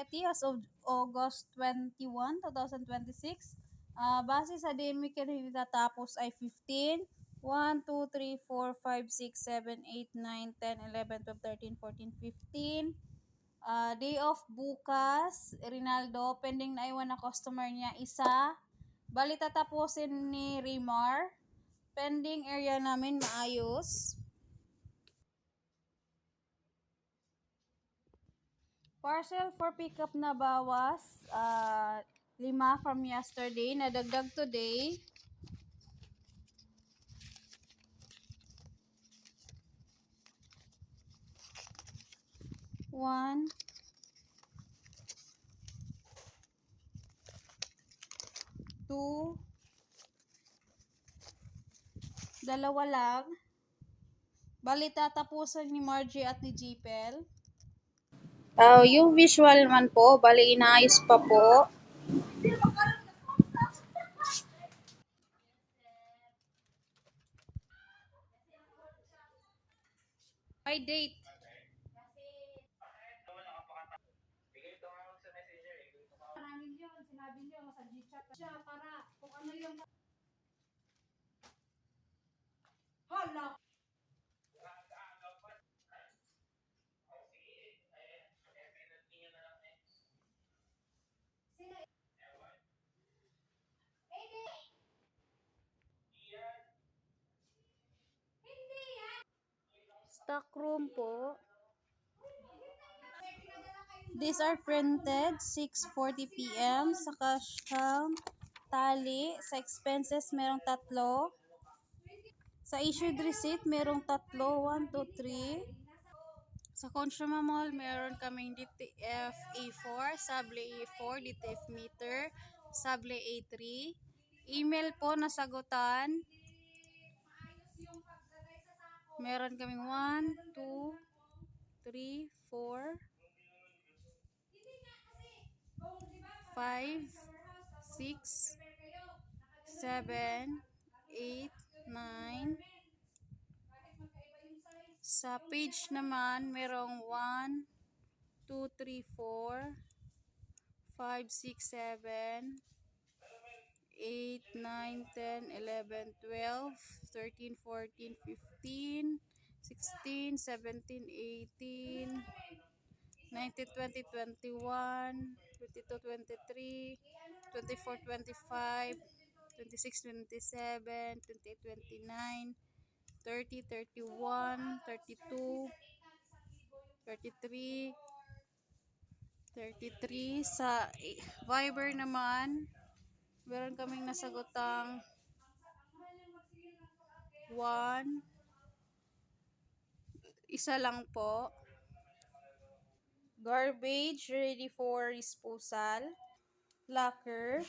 Eti as of August 21, 2026. Base sa DMI tapos ay 15, 1, 2, 3, 4, 5, 6, 7, 8, 9, 10, 11, 12, 13, 14, 15. Day off bukas, Rinaldo, pending na iwan na customer niya isa. Bali tatapusin ni Rimar. Pending area namin maayos. Parcel for pickup na bawas. 5 from yesterday. Nadagdag today. One. Two. Dalawa lang. Bali tatapusan ni Margie at ni Jipel. Yung visual man po, bali inaayos pa po. By date. Sinabi niyo sa Gchat siya para kung ano yung hala. Stock room po. These are printed 6:40 p.m. Sa cash count, tally. Sa expenses, merong 3. Sa issued receipt, merong 3. 1, 2, 3. Sa consumable, meron kaming DTF A4, Sable A4, DTF meter, Sable A3. Email po nasagutan. Meron kaming 1, 2, 3, 4, 5, 6, 7, 8, 9. Sa page naman, merong 1, 2, 3, 4, 5, 6, 7, 8, 9, 10, 11, 12, 13, 14, 15, 16, 17, 18, 19, 20, 21, 22, 23, 24, 25, 26, 27, 28, 29, 30, 31, 32, 33, 33. Sa Viber naman, meron kaming nasagotang 1, isa lang po. Garbage ready for disposal. Locker.